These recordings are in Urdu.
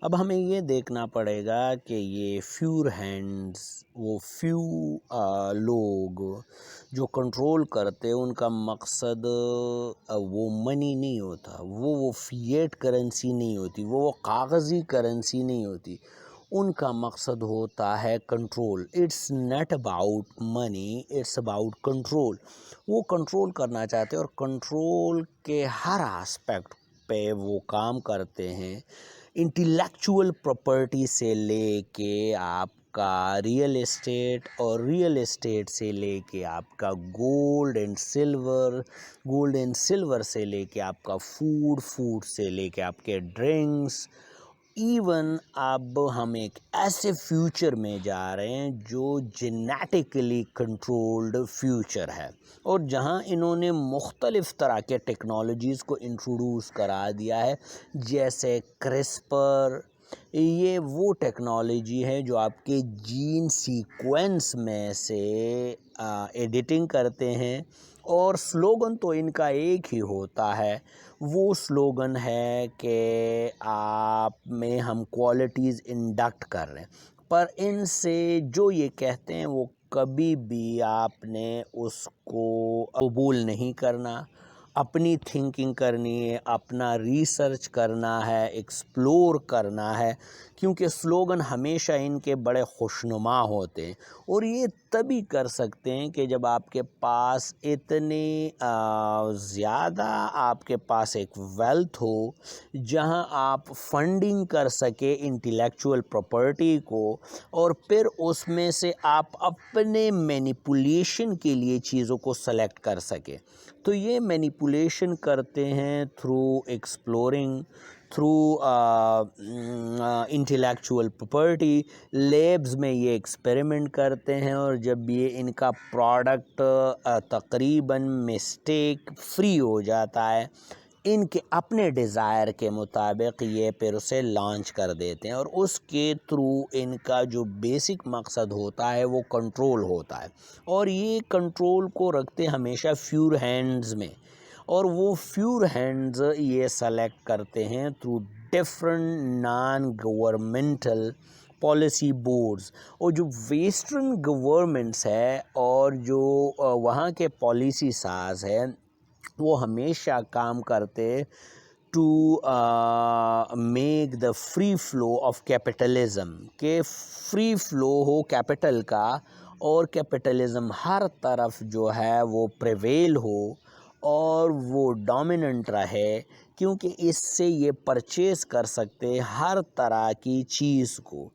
اب ہمیں یہ دیکھنا پڑے گا کہ یہ فیور ہینڈز، وہ فیو لوگ جو کنٹرول کرتے، ان کا مقصد وہ منی نہیں ہوتا، وہ فیٹ کرنسی نہیں ہوتی، وہ کاغذی کرنسی نہیں ہوتی، ان کا مقصد ہوتا ہے control. It's not about money, it's about control. وہ کنٹرول کرنا چاہتے ہیں اور کنٹرول کے ہر آسپیکٹ پہ وہ کام کرتے ہیں، انٹلیکچول پراپرٹی سے لے کے آپ کا ریئل اسٹیٹ، اور ریئل اسٹیٹ سے لے کے آپ کا gold and silver, gold and silver سے لے کے آپ کا فوڈ، فوڈ سے لے کے آپ کے ڈرنکس۔ ایون اب ہم ایک ایسے فیوچر میں جا رہے ہیں جو جینیٹیکلی کنٹرولڈ فیوچر ہے، اور جہاں انہوں نے مختلف طرح کے ٹیکنالوجیز کو انٹروڈیوس کرا دیا ہے، جیسے کرسپر۔ یہ وہ ٹیکنالوجی ہے جو آپ کے جین سیکوینس میں سے ایڈیٹنگ کرتے ہیں، اور سلوگن تو ان کا ایک ہی ہوتا ہے۔ وہ سلوگن ہے کہ آپ میں ہم کوالٹیز انڈکٹ کر رہے ہیں، پر ان سے جو یہ کہتے ہیں وہ کبھی بھی آپ نے اس کو قبول نہیں کرنا، اپنی تھنکنگ کرنی ہے، اپنا ریسرچ کرنا ہے، ایکسپلور کرنا ہے، کیونکہ سلوگن ہمیشہ ان کے بڑے خوشنما ہوتے ہیں، اور یہ تبھی کر سکتے ہیں کہ جب آپ کے پاس اتنی زیادہ آپ کے پاس ایک ویلتھ ہو جہاں آپ فنڈنگ کر سکے انٹلیکچول پراپرٹی کو، اور پھر اس میں سے آپ اپنے مینیپولیشن کے لیے چیزوں کو سلیکٹ کر سکے۔ تو یہ مینیپولیشن کرتے ہیں through exploring, through intellectual property. Labs میں یہ ایکسپیریمنٹ کرتے ہیں، اور جب یہ ان کا پروڈکٹ تقریباً مسٹیک فری ہو جاتا ہے، ان کے اپنے ڈیزائر کے مطابق یہ پھر اسے لانچ کر دیتے ہیں، اور اس کے تھرو ان کا جو بیسک مقصد ہوتا ہے وہ کنٹرول ہوتا ہے، اور یہ کنٹرول کو رکھتے ہمیشہ فیور ہینڈز میں، اور وہ فیور ہینڈز یہ سلیکٹ کرتے ہیں through different non governmental policy boards. اور جو ویسٹرن گورنمنٹس ہے اور جو وہاں کے پالیسی ساز ہے، وہ ہمیشہ کام کرتے to make the free flow of capitalism, کہ فری فلو ہو کیپٹل کا، اور کیپٹلزم ہر طرف جو ہے وہ پریویل ہو اور وہ ڈومیننٹ رہے، کیونکہ اس سے یہ پرچیز کر سکتے ہر طرح کی چیز کو،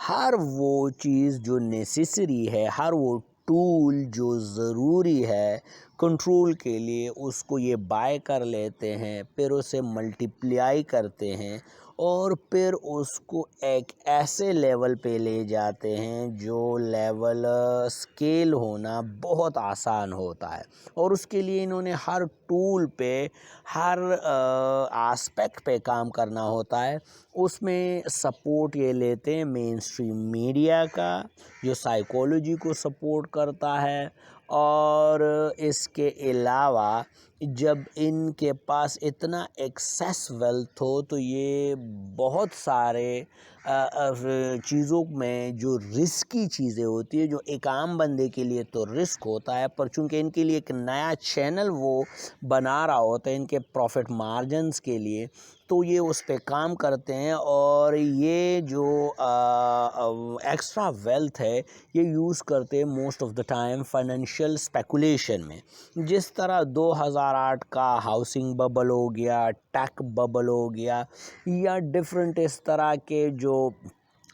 ہر وہ چیز جو نیسیسری ہے، ہر وہ ٹول جو ضروری ہے کنٹرول کے لیے، اس کو یہ بائی کر لیتے ہیں، پھر اسے ملٹیپلائی کرتے ہیں، اور پھر اس کو ایک ایسے لیول پہ لے جاتے ہیں جو لیول سکیل ہونا بہت آسان ہوتا ہے، اور اس کے لیے انہوں نے ہر ٹول پہ، ہر آسپیکٹ پہ کام کرنا ہوتا ہے۔ اس میں سپورٹ یہ لیتے ہیں مین اسٹریم میڈیا کا، جو سائیکولوجی کو سپورٹ کرتا ہے، اور اس کے علاوہ جب ان کے پاس اتنا ایکسیس ویلتھ ہو تو یہ بہت سارے چیزوں میں جو رسکی چیزیں ہوتی ہے، جو ایک عام بندے کے لیے تو رسک ہوتا ہے، پر چونکہ ان کے لیے ایک نیا چینل وہ بنا رہا ہوتا ہے ان کے پروفٹ مارجنز کے لیے، تو یہ اس پہ کام کرتے ہیں، اور یہ جو ایکسٹرا ویلتھ ہے یہ یوز کرتے ہیں most of the time financial speculation میں، جس طرح 2008 کا ہاؤسنگ ببل ہو گیا، ٹیک ببل ہو گیا، یا ڈفرینٹ اس طرح کے جو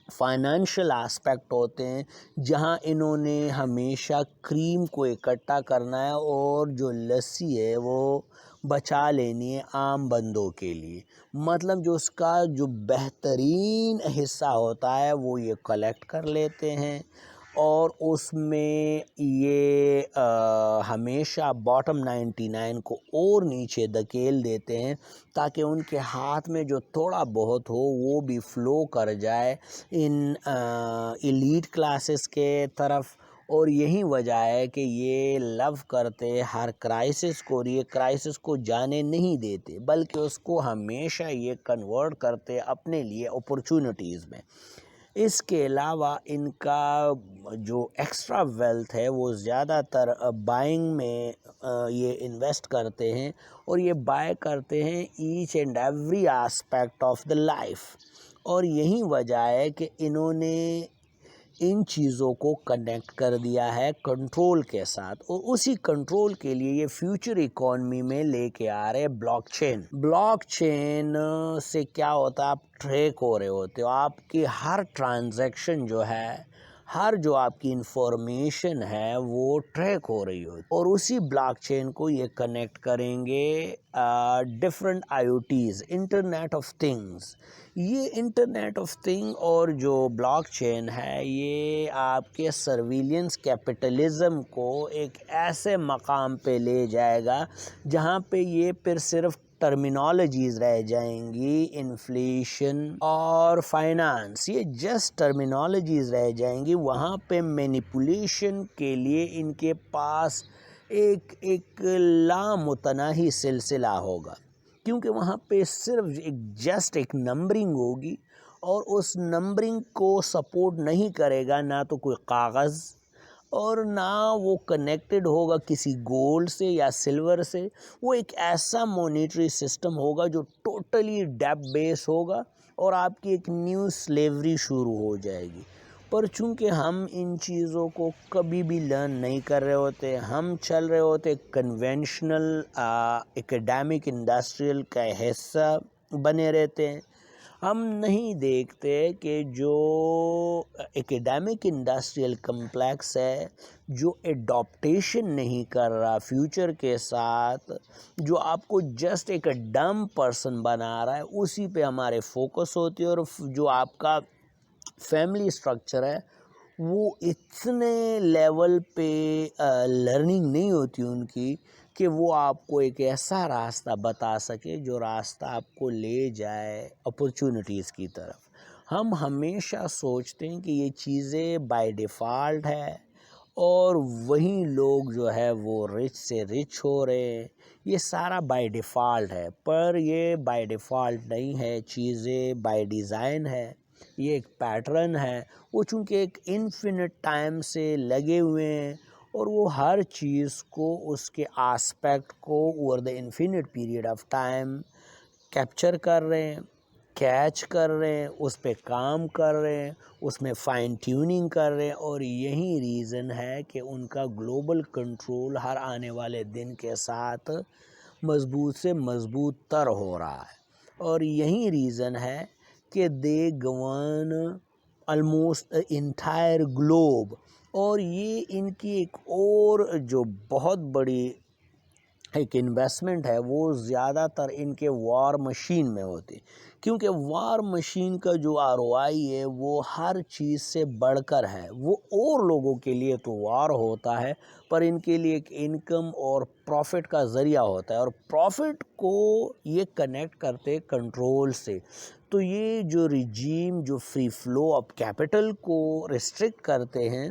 فائنینشیل آسپیکٹ ہوتے ہیں، جہاں انہوں نے ہمیشہ کریم کو اکٹھا کرنا ہے اور جو لسی ہے وہ بچا لینی ہے عام بندوں کے لیے، مطلب جو اس کا جو بہترین حصہ ہوتا ہے وہ یہ کلیکٹ کر لیتے ہیں، اور اس میں یہ ہمیشہ باٹم 99 کو اور نیچے دھکیل دیتے ہیں، تاکہ ان کے ہاتھ میں جو تھوڑا بہت ہو وہ بھی فلو کر جائے ان ایلیٹ کلاسز کے طرف، اور یہی وجہ ہے کہ یہ لو کرتے ہر کرائسس کو، اور یہ کرائسس کو جانے نہیں دیتے، بلکہ اس کو ہمیشہ یہ کنورٹ کرتے اپنے لیے اپرچونٹیز میں۔ اس کے علاوہ ان کا جو ایکسٹرا ویلتھ ہے وہ زیادہ تر بائنگ میں یہ انویسٹ کرتے ہیں، اور یہ بائی کرتے ہیں each and every aspect of the life. اور یہی وجہ ہے کہ انہوں نے ان چیزوں کو کنیکٹ کر دیا ہے کنٹرول کے ساتھ، اور اسی کنٹرول کے لیے یہ فیوچر اکانومی میں لے کے آ رہے بلاک چین۔ بلاک چین سے کیا ہوتا ہے، آپ ٹریک ہو رہے ہوتے ہو، آپ کی ہر ٹرانزیکشن جو ہے، ہر جو آپ کی انفارمیشن ہے وہ ٹریک ہو رہی ہوتی، اور اسی بلاک چین کو یہ کنیکٹ کریں گے different I O Ts, internet of things. یہ انٹرنیٹ آف تھنگ اور جو بلاک چین ہے یہ آپ کے سرویلنس کیپٹلزم کو ایک ایسے مقام پہ لے جائے گا جہاں پہ یہ پھر صرف ٹرمینالوجیز رہ جائیں گی، انفلیشن اور فائنانس، یہ جسٹ ٹرمینالوجیز رہ جائیں گی۔ وہاں پہ مینیپولیشن کے لیے ان کے پاس ایک لامتناہی سلسلہ ہوگا، کیونکہ وہاں پہ صرف ایک نمبرنگ ہوگی، اور اس نمبرنگ کو سپورٹ نہیں کرے گا نہ تو کوئی کاغذ، اور نہ وہ کنیکٹڈ ہوگا کسی گولڈ سے یا سلور سے۔ وہ ایک ایسا مونیٹری سسٹم ہوگا جو ٹوٹلی ڈیپ بیس ہوگا، اور آپ کی ایک نیو سلیوری شروع ہو جائے گی۔ پر چونکہ ہم ان چیزوں کو کبھی بھی لرن نہیں کر رہے ہوتے، ہم چل رہے ہوتے کنونشنل اکیڈیمک انڈسٹریل کا حصہ بنے رہتے ہیں، ہم نہیں دیکھتے کہ جو اکیڈیمک انڈسٹریل کمپلیکس ہے، جو ایڈاپٹیشن نہیں کر رہا فیوچر کے ساتھ، جو آپ کو جسٹ ایک ڈم پرسن بنا رہا ہے، اسی پہ ہمارے فوکس ہوتی ہے، اور جو آپ کا فیملی سٹرکچر ہے وہ اتنے لیول پہ لرننگ نہیں ہوتی ان کی کہ وہ آپ کو ایک ایسا راستہ بتا سکے جو راستہ آپ کو لے جائے اپرچونٹیز کی طرف۔ ہم ہمیشہ سوچتے ہیں کہ یہ چیزیں بائی ڈیفالٹ ہے، اور وہیں لوگ جو ہے وہ رچ سے رچ ہو رہے ہیں، یہ سارا بائی ڈیفالٹ ہے، پر یہ بائی ڈیفالٹ نہیں ہے، چیزیں بائی ڈیزائن ہے، یہ ایک پیٹرن ہے۔ وہ چونکہ ایک انفینٹ ٹائم سے لگے ہوئے ہیں، اور وہ ہر چیز کو اس کے آسپیکٹ کو over the infinite period of time capture کر رہے ہیں، کیچ کر رہے ہیں، اس پہ کام کر رہے ہیں، اس میں فائن ٹیوننگ کر رہے ہیں، اور یہی ریزن ہے کہ ان کا گلوبل کنٹرول ہر آنے والے دن کے ساتھ مضبوط سے مضبوط تر ہو رہا ہے، اور یہی ریزن ہے کہ دے گورن آلموسٹ انٹائر گلوب۔ اور یہ ان کی ایک اور جو بہت بڑی ایک انویسٹمنٹ ہے وہ زیادہ تر ان کے وار مشین میں ہوتی، کیونکہ وار مشین کا جو آر او آئی ہے وہ ہر چیز سے بڑھ کر ہے۔ وہ اور لوگوں کے لیے تو وار ہوتا ہے، پر ان کے لیے ایک انکم اور پروفٹ کا ذریعہ ہوتا ہے، اور پروفٹ کو یہ کنیکٹ کرتے کنٹرول سے۔ تو یہ جو ریجیم جو فری فلو آف کیپٹل کو ریسٹرکٹ کرتے ہیں،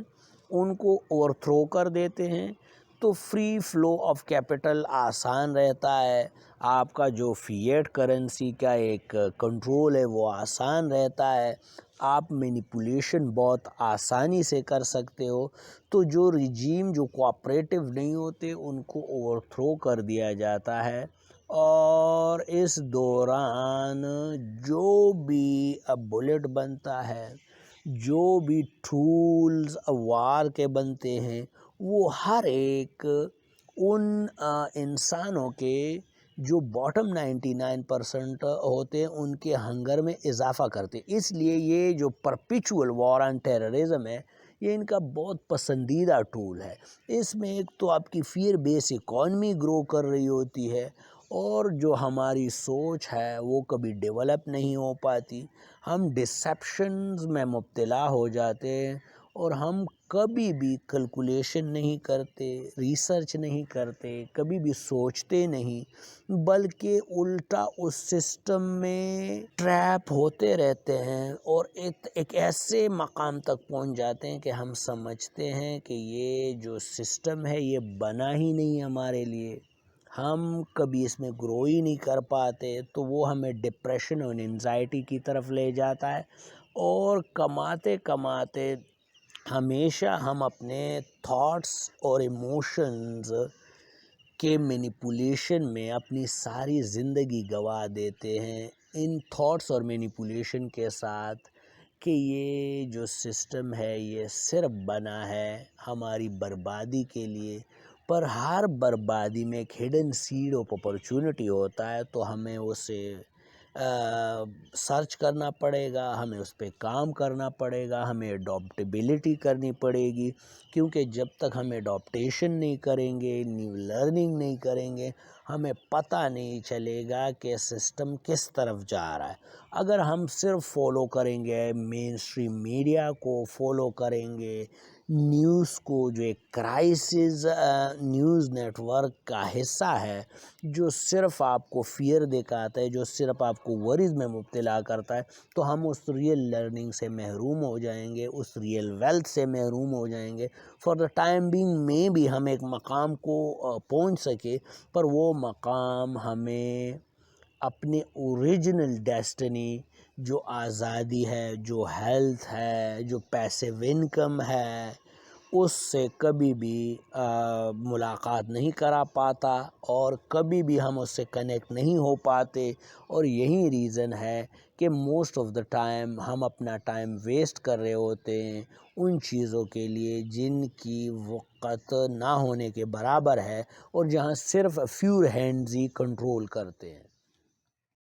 ان کو اوور تھرو کر دیتے ہیں، تو فری فلو آف کیپٹل آسان رہتا ہے، آپ کا جو فیٹ کرنسی کا ایک کنٹرول ہے وہ آسان رہتا ہے، آپ مینیپولیشن بہت آسانی سے کر سکتے ہو۔ تو جو ریجیم جو کوآپریٹو نہیں ہوتے ان کو اوور تھرو کر دیا جاتا ہے، اور اس دوران جو بھی بلٹ بنتا ہے، جو بھی ٹولز وار کے بنتے ہیں، وہ ہر ایک ان انسانوں کے جو باٹم 99% ہوتے ہیں ان کے ہنگر میں اضافہ کرتے ہیں۔ اس لیے یہ جو پرپیچول وار آن ٹیررزم ہے یہ ان کا بہت پسندیدہ ٹول ہے۔ اس میں ایک تو آپ کی فیئر بیس اکانومی گرو کر رہی ہوتی ہے، اور جو ہماری سوچ ہے وہ کبھی ڈیولپ نہیں ہو پاتی، ہم ڈسیپشنز میں مبتلا ہو جاتے ہیں، اور ہم کبھی بھی کیلکولیشن نہیں کرتے، ریسرچ نہیں کرتے، کبھی بھی سوچتے نہیں، بلکہ الٹا اس سسٹم میں ٹریپ ہوتے رہتے ہیں اور ایک ایسے مقام تک پہنچ جاتے ہیں کہ ہم سمجھتے ہیں کہ یہ جو سسٹم ہے یہ بنا ہی نہیں ہمارے لیے، ہم کبھی اس میں گرو ہی نہیں کر پاتے، تو وہ ہمیں ڈپریشن اور انزائٹی کی طرف لے جاتا ہے، اور کماتے کماتے ہمیشہ ہم اپنے تھاٹس اور ایموشنز کے مینیپولیشن میں اپنی ساری زندگی گوا دیتے ہیں، ان تھاٹس اور مینیپولیشن کے ساتھ کہ یہ جو سسٹم ہے یہ صرف بنا ہے ہماری بربادی کے لیے، پر ہر بربادی میں ایک ہڈن سیڈ آف اپرچونٹی ہوتا ہے، تو ہمیں اسے سرچ کرنا پڑے گا، ہمیں اس پہ کام کرنا پڑے گا، ہمیں اڈاپٹیبلٹی کرنی پڑے گی، کیونکہ جب تک ہم اڈاپٹیشن نہیں کریں گے، نیو لرننگ نہیں کریں گے، ہمیں پتہ نہیں چلے گا کہ سسٹم کس طرف جا رہا ہے۔ اگر ہم صرف فالو کریں گے مین اسٹریم میڈیا کو، فالو کریں گے نیوز کو، جو ایک کرائسس نیوز نیٹ ورک کا حصہ ہے، جو صرف آپ کو فیئر دکھاتا ہے، جو صرف آپ کو ورز میں مبتلا کرتا ہے، تو ہم اس ریئل لرننگ سے محروم ہو جائیں گے، اس ریئل ویلتھ سے محروم ہو جائیں گے۔ فار دا ٹائم بینگ میں بھی ہم ایک مقام کو پہنچ سکے، پر وہ مقام ہمیں اپنے اوریجنل ڈیسٹنی، جو آزادی ہے، جو ہیلتھ ہے، جو پیسیو انکم ہے، اس سے کبھی بھی ملاقات نہیں کرا پاتا، اور کبھی بھی ہم اس سے کنیکٹ نہیں ہو پاتے، اور یہی ریزن ہے کہ موسٹ آف دا ٹائم ہم اپنا ٹائم ویسٹ کر رہے ہوتے ہیں ان چیزوں کے لیے جن کی وقت نہ ہونے کے برابر ہے، اور جہاں صرف فیو ہینڈز ہی کنٹرول کرتے ہیں۔